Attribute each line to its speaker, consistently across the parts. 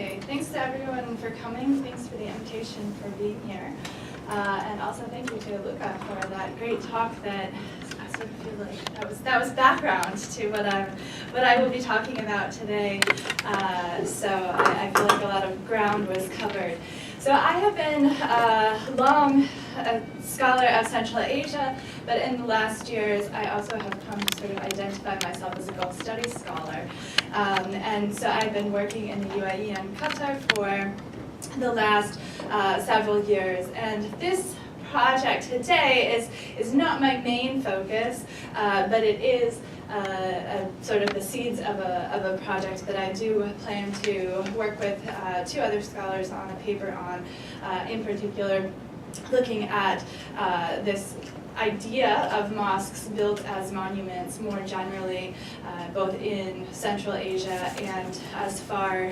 Speaker 1: Hi, thanks to everyone for coming. Thanks for the invitation for being here. And also thank you to Luca for that great talk that I sort of feel like that was background to what I will be talking about today. So I feel like a lot of ground was covered. So I have been long a scholar of Central Asia, but in the last years I also have come to sort of identify myself as a Gulf Studies scholar. And so I've been working in the UAE and Qatar for the last several years. And this project today is not my main focus, but it is sort of the seeds of a project that I do plan to work with two other scholars on a paper on, in particular looking at this idea of mosques built as monuments more generally, both in Central Asia and as far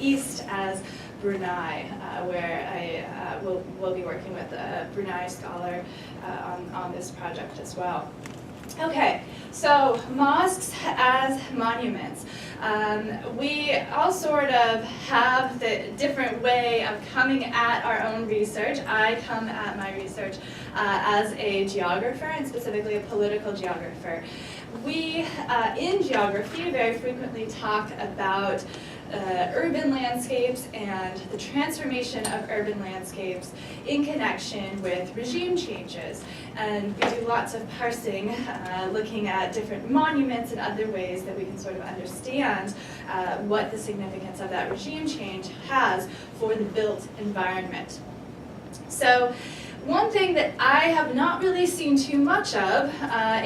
Speaker 1: east as Brunei, where I will be working with a Brunei scholar on this project as well. Okay, so mosques as monuments. We all sort of have the different way of coming at our own research. I come at my research as a geographer, and specifically a political geographer. We, in geography, very frequently talk about urban landscapes and the transformation of urban landscapes in connection with regime changes. And we do lots of parsing, looking at different monuments and other ways that we can sort of understand what the significance of that regime change has for the built environment. So one thing that I have not really seen too much of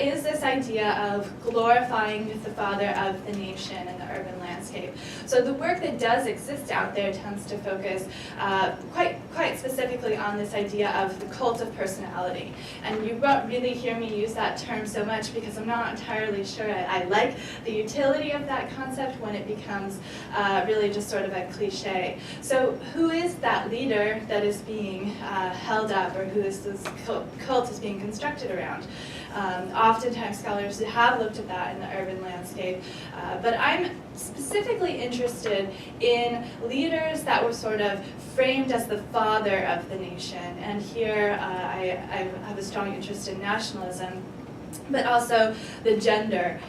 Speaker 1: is this idea of glorifying the father of the nation in the urban landscape. So the work that does exist out there tends to focus quite specifically on this idea of the cult of personality. And you won't really hear me use that term so much because I'm not entirely sure I like the utility of that concept when it becomes really just sort of a cliche. So who is that leader that is being held up, or who this cult is being constructed around? Oftentimes scholars have looked at that in the urban landscape, but I'm specifically interested in leaders that were sort of framed as the father of the nation. And here I have a strong interest in nationalism, but also the gender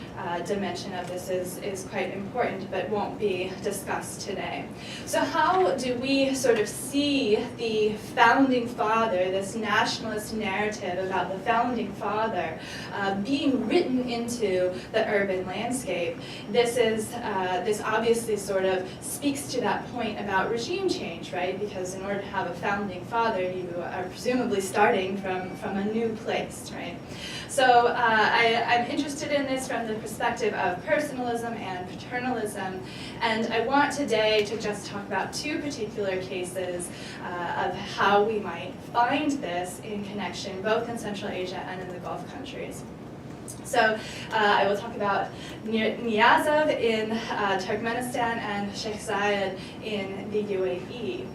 Speaker 1: dimension of this is quite important, but won't be discussed today. So how do we sort of see the founding father, this nationalist narrative about the founding father, being written into the urban landscape? This obviously sort of speaks to that point about regime change, right? Because in order to have a founding father, you are presumably starting from a new place, right? So I'm interested in this from the perspective of personalism and paternalism, and I want today to just talk about two particular cases of how we might find this in connection both in Central Asia and in the Gulf countries. So I will talk about Niyazov in Turkmenistan and Sheikh Zayed in the UAE.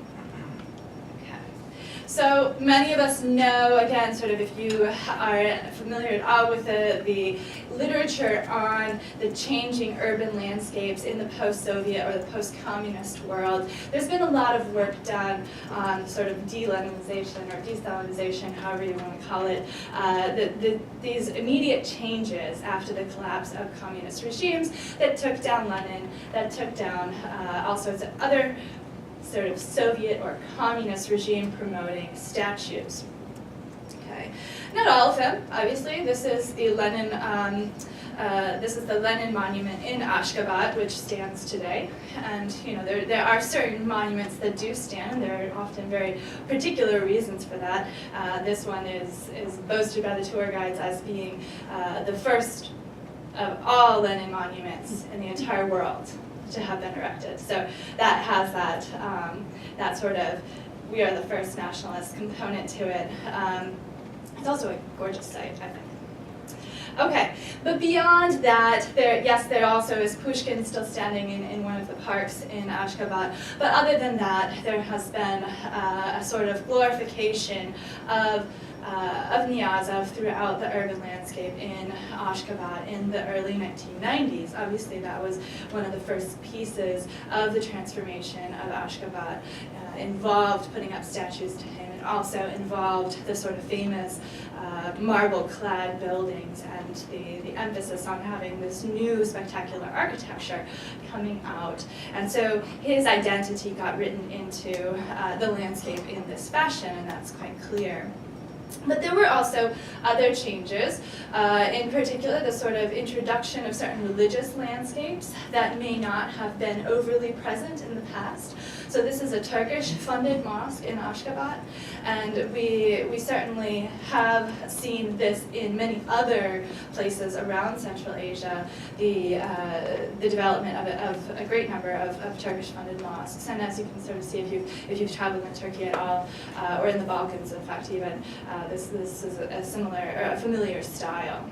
Speaker 1: So many of us know, again, sort of if you are familiar at all with the literature on the changing urban landscapes in the post-Soviet or the post-communist world, there's been a lot of work done on sort of de-Leninization or de-Stalinization, however you want to call it, these immediate changes after the collapse of communist regimes that took down Lenin, that took down all sorts of other sort of Soviet or communist regime promoting statues. Okay, not all of them, obviously. This is the Lenin. This is the Lenin monument in Ashgabat, which stands today. And you know, there are certain monuments that do stand. There are often very particular reasons for that. This one is boasted by the tour guides as being the first of all Lenin monuments in the entire world to have been erected. So that has that sort of, we are the first nationalist component to it. It's also a gorgeous site, I think. Okay, but beyond that, there also is Pushkin still standing in one of the parks in Ashgabat. But other than that, there has been a sort of glorification of Niyazi throughout the urban landscape in Ashgabat in the early 1990s. Obviously, that was one of the first pieces of the transformation of Ashgabat. Involved putting up statues to him. It also involved the sort of famous marble-clad buildings and the emphasis on having this new spectacular architecture coming out. And so his identity got written into the landscape in this fashion, and that's quite clear. But there were also other changes, in particular the sort of introduction of certain religious landscapes that may not have been overly present in the past. So this is a Turkish-funded mosque in Ashgabat, and we certainly have seen this in many other places around Central Asia, the development of a great number of Turkish-funded mosques. And as you can sort of see if you've traveled in Turkey at all, or in the Balkans, in fact, even, this is a similar, or a familiar style.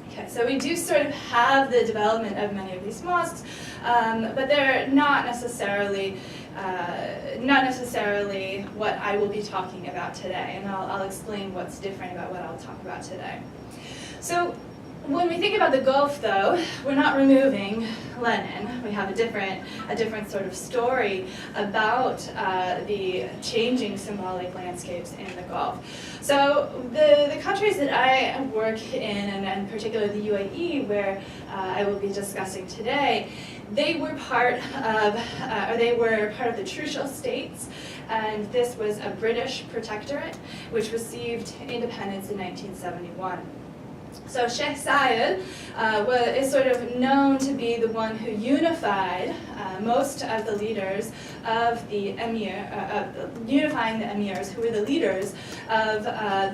Speaker 1: Okay, so we do sort of have the development of many of these mosques, but they're not necessarily what I will be talking about today, and I'll explain what's different about what I'll talk about today. So when we think about the Gulf, though, we're not removing Lenin. We have a different sort of story about the changing symbolic landscapes in the Gulf. So the countries that I work in, and particularly the UAE, where I will be discussing today, they were part of the Trucial states, and this was a British protectorate which received independence in 1971. So Sheikh Zayed is sort of known to be the one who unified most of the leaders of the unifying the emirs, who were the leaders of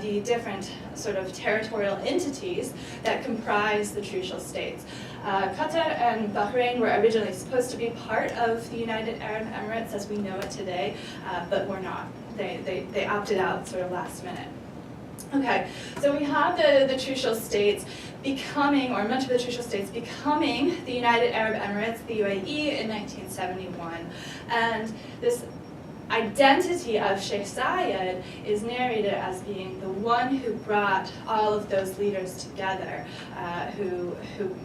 Speaker 1: the different sort of territorial entities that comprise the Trucial states. Qatar and Bahrain were originally supposed to be part of the United Arab Emirates as we know it today, but were not. They opted out sort of last minute. Okay, so we have the Trucial states becoming, or much of the Trucial states becoming the United Arab Emirates, the UAE, in 1971. And this identity of Sheikh Zayed is narrated as being the one who brought all of those leaders together, who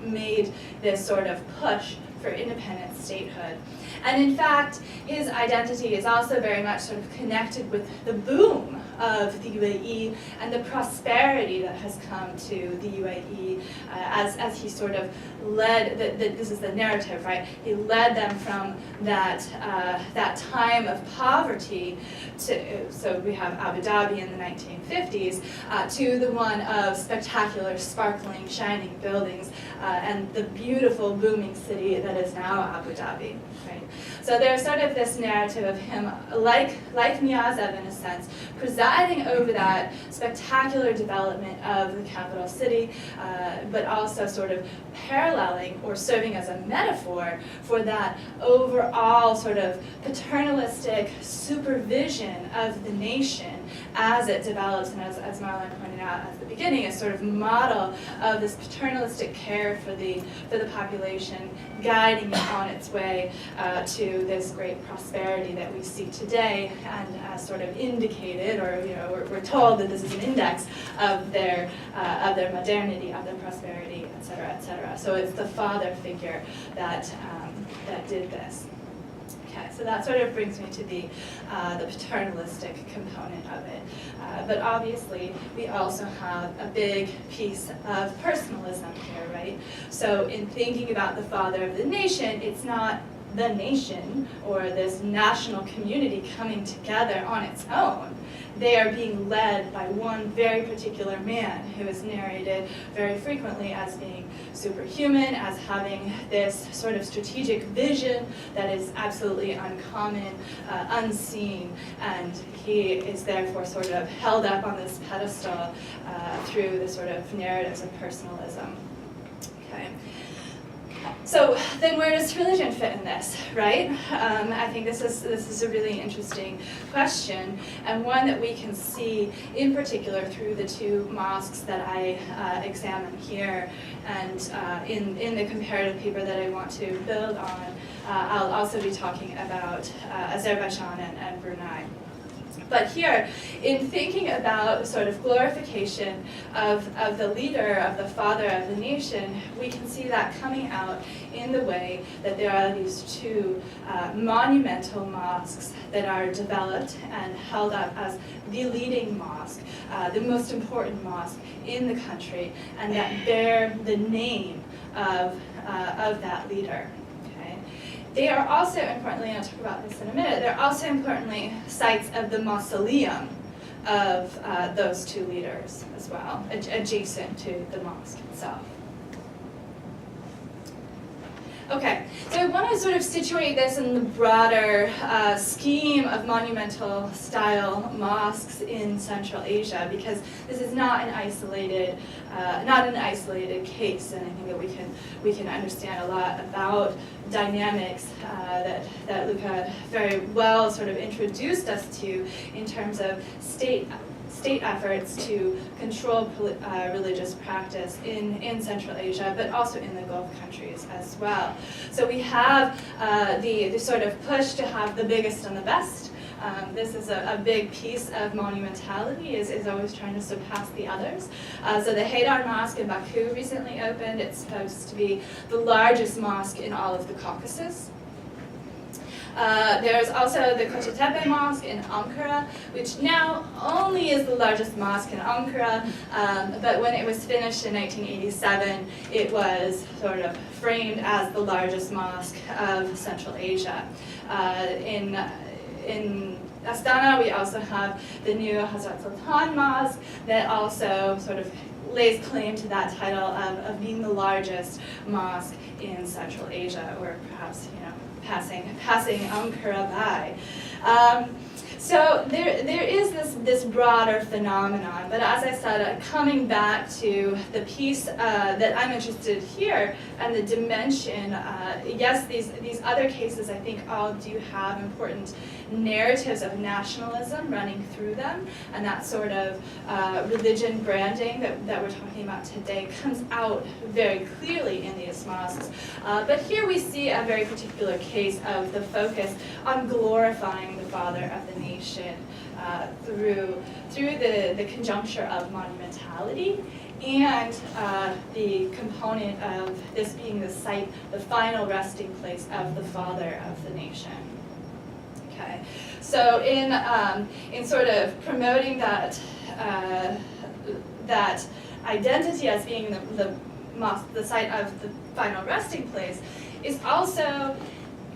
Speaker 1: made this sort of push for independent statehood. And in fact, his identity is also very much sort of connected with the boom of the UAE and the prosperity that has come to the UAE as he sort of led, this is the narrative, right? He led them from that time of poverty to, so we have Abu Dhabi in the 1950s, to the one of spectacular, sparkling, shining buildings and the beautiful, booming city that is now Abu Dhabi, right? So there's sort of this narrative of him, like Niyazi in a sense, presiding over that spectacular development of the capital city, but also sort of paralleling or serving as a metaphor for that overall sort of paternalistic supervision of the nation as it develops, and as Marlon pointed out at the beginning, a sort of model of this paternalistic care for the population, guiding it on its way to this great prosperity that we see today, and as sort of indicated, or we're told that this is an index of their modernity, of their prosperity, et cetera, et cetera. So it's the father figure that did this. Okay, so that sort of brings me to the paternalistic component of it. But obviously, we also have a big piece of personalism here, right? So in thinking about the father of the nation, it's not the nation or this national community coming together on its own. They are being led by one very particular man who is narrated very frequently as being superhuman, as having this sort of strategic vision that is absolutely uncommon, unseen, and he is therefore sort of held up on this pedestal through the sort of narratives of personalism. Okay. So then where does religion fit in this, right? I think this is a really interesting question, and one that we can see in particular through the two mosques that I examine here, and in the comparative paper that I want to build on. I'll also be talking about Azerbaijan and Brunei. But here, in thinking about sort of glorification of the leader, of the father of the nation, we can see that coming out in the way that there are these two monumental mosques that are developed and held up as the leading mosque, the most important mosque in the country, and that bear the name of that leader. They are also, importantly, and I'll talk about this in a minute, they're also importantly sites of the mausoleum of those two leaders as well, adjacent to the mosque itself. Okay, so I want to sort of situate this in the broader scheme of monumental style mosques in Central Asia, because this is not an isolated case, and I think that we can understand a lot about dynamics that Luca very well sort of introduced us to in terms of state efforts to control religious practice in Central Asia, but also in the Gulf countries as well. So we have the sort of push to have the biggest and the best. This is a big piece of monumentality, is always trying to surpass the others. So the Haydar Mosque in Baku recently opened. It's supposed to be the largest mosque in all of the Caucasus. There's also the Kocatepe Mosque in Ankara, which now only is the largest mosque in Ankara, but when it was finished in 1987, it was sort of framed as the largest mosque of Central Asia. In Astana, we also have the new Hazrat Sultan Mosque that also sort of lays claim to that title of being the largest mosque in Central Asia, or perhaps, passing Ankara by. So there is this broader phenomenon, but as I said, coming back to the piece that I'm interested here and the dimension, yes, these other cases I think all do have important narratives of nationalism running through them, and that sort of religion branding that we're talking about today comes out very clearly in these mosques. But here we see a very particular case of the focus on glorifying the father of the nation through the conjuncture of monumentality and the component of this being the site, the final resting place of the father of the nation. Okay, so in sort of promoting that identity as being the site of the final resting place is also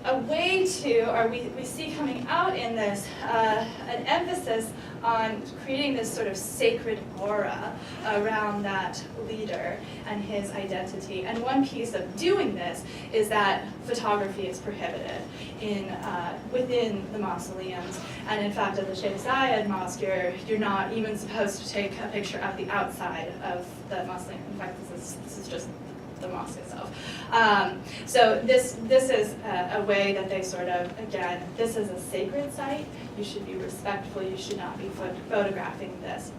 Speaker 1: a way to, or we see coming out in this, an emphasis on creating this sort of sacred aura around that leader and his identity. And one piece of doing this is that photography is prohibited within the mausoleums. And in fact, at the Sheikh Zayed Mosque, you're not even supposed to take a picture of the outside of the mausoleum. In fact, this is just the mosque itself. So this is a way that they sort of, again, this is a sacred site. You should be respectful. You should not be photographing this.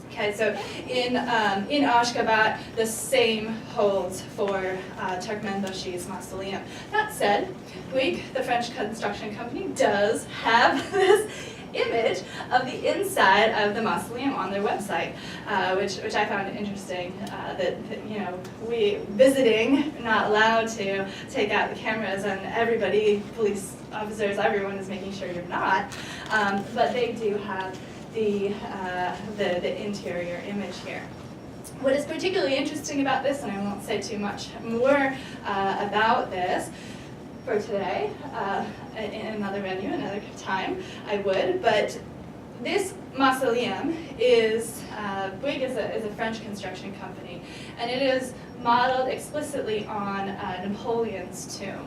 Speaker 1: Okay, so in Ashgabat, the same holds for Turkmenbashi's mausoleum. That said, Bouygues, the French construction company, does have this image of the inside of the mausoleum on their website, which I found interesting. That we visiting, not allowed to take out the cameras, and everybody, police officers, everyone is making sure you're not. But they do have the interior image here. What is particularly interesting about this, and I won't say too much more about this for today, in another venue, another time, I would, but this mausoleum is, Bouygues is a French construction company, and it is modeled explicitly on Napoleon's tomb.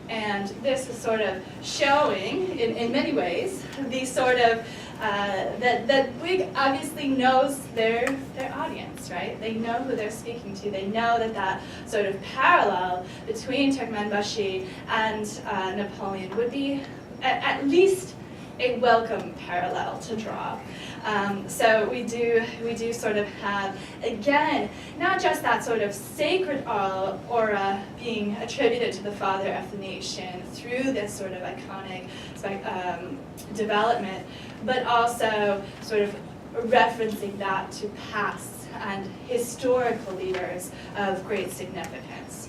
Speaker 1: And this is sort of showing, in many ways, the sort of, that Bouygues obviously knows their audience, right? They know who they're speaking to. They know that sort of parallel between Turkmenbashi and Napoleon would be at least a welcome parallel to draw. So we do sort of have, again, not just that sort of sacred aura being attributed to the father of the nation through this sort of iconic development, but also sort of referencing that to past and historical leaders of great significance.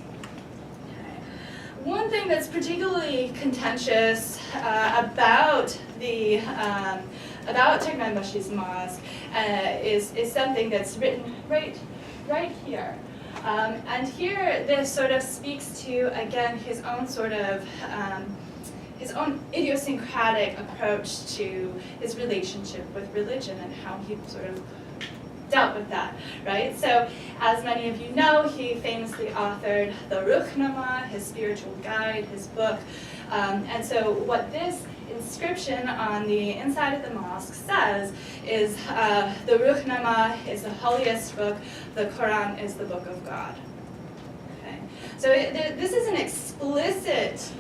Speaker 1: One thing that's particularly contentious about Turkmenbaşi's mosque is something that's written right here. And here this sort of speaks to, again, his own sort of his own idiosyncratic approach to his relationship with religion and how he sort of dealt with that, right? So, as many of you know, he famously authored the Ruhnama, his spiritual guide, his book. And so what this inscription on the inside of the mosque says is the Ruhnama is the holiest book, the Quran is the book of God. Okay? So this is an explicit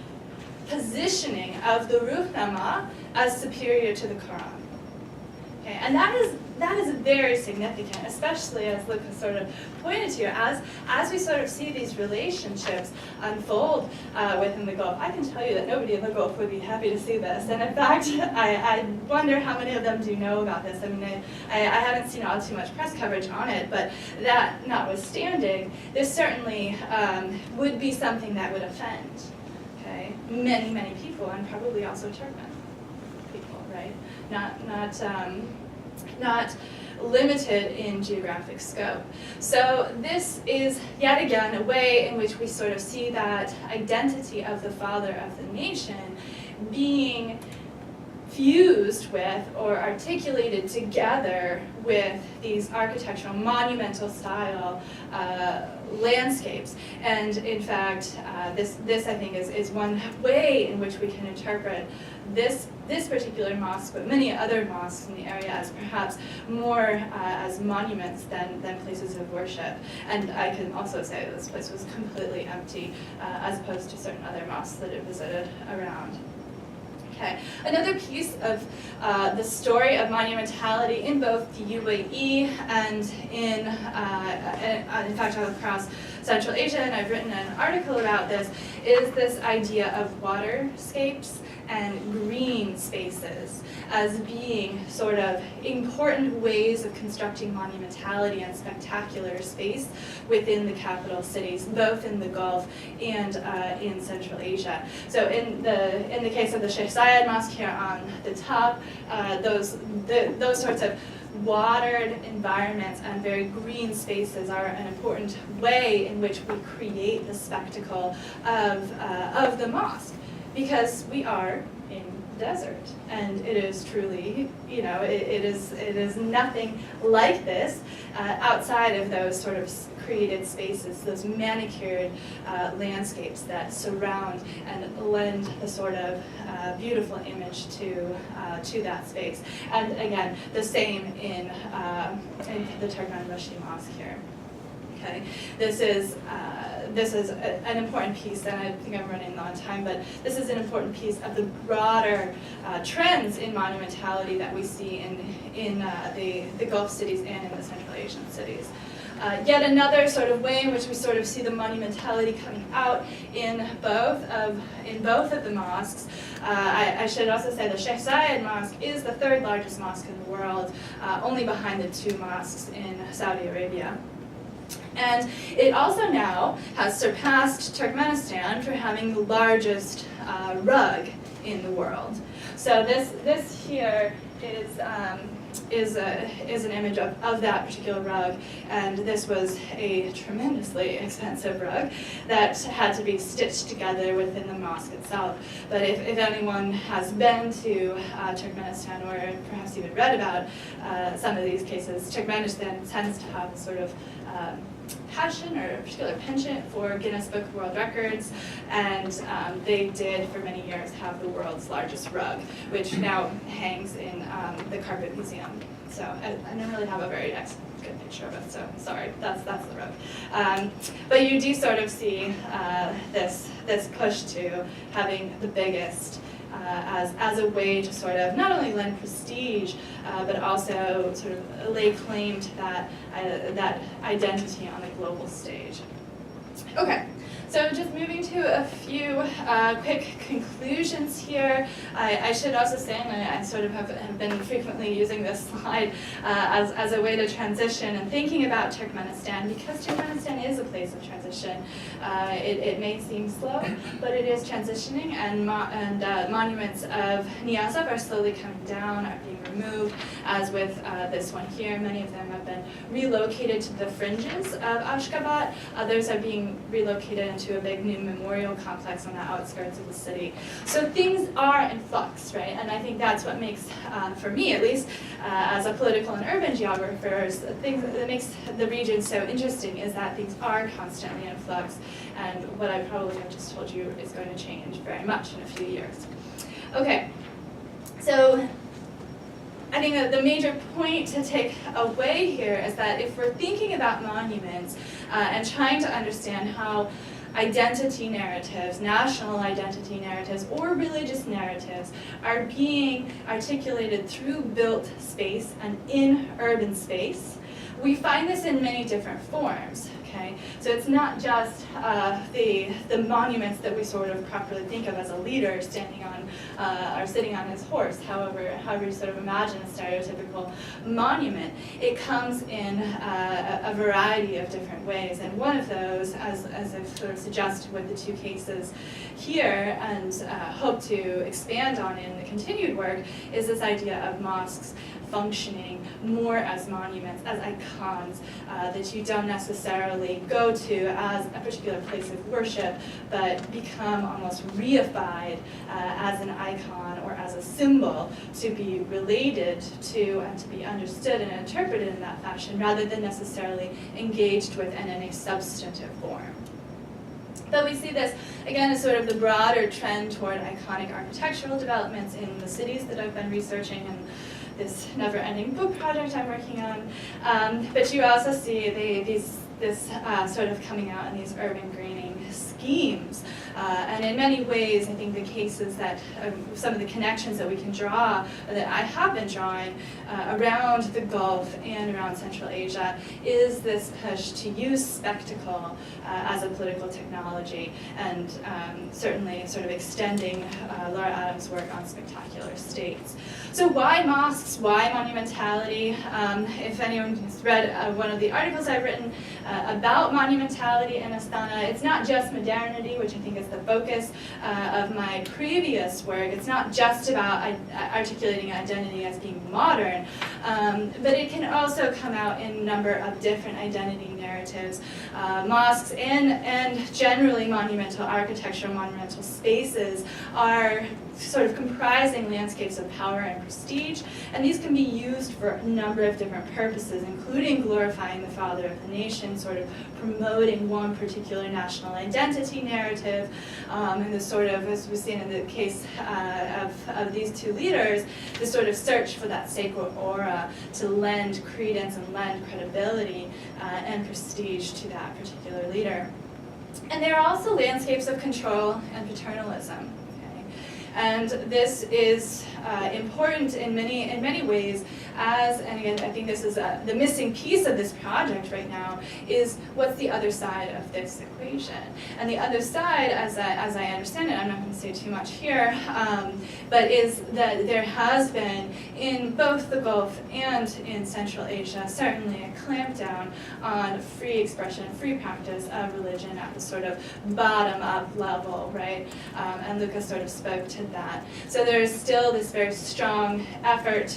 Speaker 1: positioning of the Ruhnama as superior to the Quran. Okay? And that is very significant, especially as Luke has sort of pointed to, as we sort of see these relationships unfold within the Gulf. I can tell you that nobody in the Gulf would be happy to see this, and in fact, I wonder how many of them do know about this. I mean, I haven't seen all too much press coverage on it, but that notwithstanding, this certainly would be something that would offend, okay, many people, and probably also Turkmen people, right? Not limited in geographic scope. So this is, yet again, a way in which we sort of see that identity of the father of the nation being fused with or articulated together with these architectural, monumental style landscapes. And in fact, this I think is one way in which we can interpret this particular mosque, but many other mosques in the area, as perhaps more as monuments than places of worship. And I can also say that this place was completely empty, as opposed to certain other mosques that it visited around. Okay. Another piece of the story of monumentality in both the UAE and in fact all across Central Asia, and I've written an article about this, is this idea of waterscapes and green spaces as being sort of important ways of constructing monumentality and spectacular space within the capital cities, both in the Gulf and in Central Asia. So in the case of the Sheikh Zayed Mosque here on the top, those sorts of watered environments and very green spaces are an important way in which we create the spectacle of the mosque, because we are in the desert, and it is truly, you know, it is nothing like this outside of those sort of created spaces, those manicured landscapes that surround and lend a sort of beautiful image to that space. And again, the same in the Turkmenbaşi Mosque here. Okay, this is an important piece, and I think I'm running low on time, but this is an important piece of the broader trends in monumentality that we see in the Gulf cities and in the Central Asian cities. Yet another sort of way in which we sort of see the monumentality coming out in both of the mosques. I should also say the Sheikh Zayed Mosque is the third largest mosque in the world, only behind the two mosques in Saudi Arabia. And it also now has surpassed Turkmenistan for having the largest rug in the world. So this here is an image of that particular rug, and this was a tremendously expensive rug that had to be stitched together within the mosque itself. But if anyone has been to Turkmenistan, or perhaps even read about some of these cases, Turkmenistan tends to have a sort of passion or a particular penchant for Guinness Book of World Records, and they did for many years have the world's largest rug, which now hangs in the Carpet Museum. So I don't really have a very good picture of it, so sorry, that's the rug. But you do sort of see this push to having the biggest as a way to sort of not only lend prestige, but also sort of lay claim to that identity on the global stage. Okay. So just moving to a few quick conclusions here. I should also say, and I sort of have been frequently using this slide as a way to transition and thinking about Turkmenistan, because Turkmenistan is a place of transition. It may seem slow, but it is transitioning, and monuments of Niyazov are slowly coming down, are being removed, as with this one here. Many of them have been relocated to the fringes of Ashgabat. Others are being relocated into a big new memorial complex on the outskirts of the city. So things are in flux, right? And I think that's what makes, for me at least, as a political and urban geographer, things that makes the region so interesting is that things are constantly in flux, and what I probably have just told you is going to change very much in a few years. Okay, so I think that the major point to take away here is that if we're thinking about monuments and trying to understand how identity narratives, national identity narratives, or religious narratives are being articulated through built space and in urban space, we find this in many different forms. Okay, so it's not just the monuments that we sort of properly think of as a leader standing on or sitting on his horse. However you sort of imagine a stereotypical monument, it comes in a variety of different ways. And one of those, as I've sort of suggested with the two cases here, and hope to expand on in the continued work, is this idea of mosques functioning more as monuments, as icons that you don't necessarily go to as a particular place of worship, but become almost reified as an icon or as a symbol to be related to and to be understood and interpreted in that fashion, rather than necessarily engaged with in any substantive form. But we see this, again, as sort of the broader trend toward iconic architectural developments in the cities that I've been researching and this never-ending book project I'm working on. But you also see this sort of coming out in these urban greening schemes. And in many ways, I think the cases that, some of the connections that we can draw, that I have been drawing around the Gulf and around Central Asia, is this push to use spectacle as a political technology, and certainly sort of extending Laura Adams' work on spectacular states. So why mosques? Why monumentality? If anyone has read one of the articles I've written about monumentality in Astana, it's not just modernity, which I think is the focus of my previous work. It's not just about articulating identity as being modern, but it can also come out in a number of different identity narratives. Mosques and generally monumental architecture, monumental spaces are sort of comprising landscapes of power and prestige, and these can be used for a number of different purposes, including glorifying the father of the nation, sort of promoting one particular national identity narrative, and this sort of, as we've seen in the case of these two leaders, this sort of search for that sacred aura to lend credence and lend credibility and prestige to that particular leader. And there are also landscapes of control and paternalism. And this is important in many ways, and again, I think this is the missing piece of this project right now, is what's the other side of this equation. And the other side, as I understand it, I'm not going to say too much here, but is that there has been, in both the Gulf and in Central Asia, certainly a clampdown on free expression, free practice of religion at the sort of bottom-up level, right? And Lucas sort of spoke to that. So there's still this very strong effort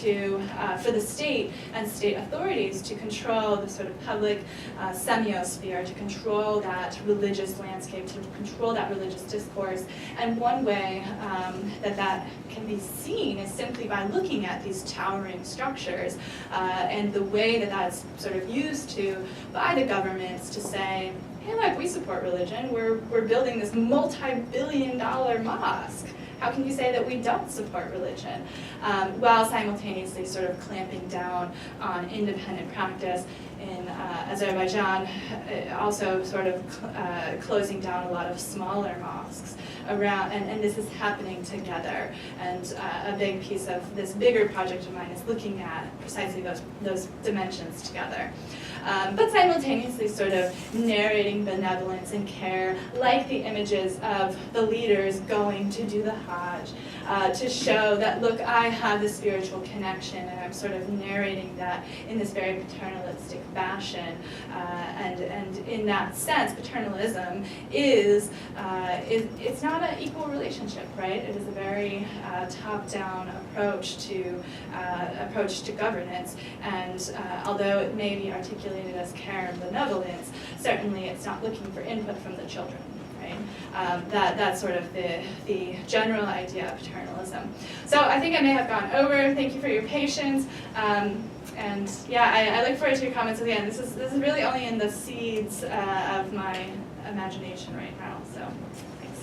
Speaker 1: for the state and state authorities to control the sort of public semiosphere, to control that religious landscape, to control that religious discourse. And one way that can be seen is simply by looking at these towering structures and the way that that's sort of used by the governments to say, hey, look, we support religion. We're building this multi-billion-dollar mosque. How can you say that we don't support religion? While simultaneously sort of clamping down on independent practice in Azerbaijan, also sort of closing down a lot of smaller mosques around, and this is happening together. And a big piece of this bigger project of mine is looking at precisely those dimensions together. But simultaneously sort of narrating benevolence and care, like the images of the leaders going to do the Hajj, to show that, look, I have this spiritual connection, and I'm sort of narrating that in this very paternalistic fashion. And in that sense, paternalism is it's not an equal relationship, right? It is a very top-down approach to governance, and although it may be articulated as care and benevolence, certainly it's not looking for input from the children, right? That's sort of the general idea of paternalism. So I think I may have gone over. Thank you for your patience. And yeah, I look forward to your comments at the end. This is really only in the seeds of my imagination right now, so thanks.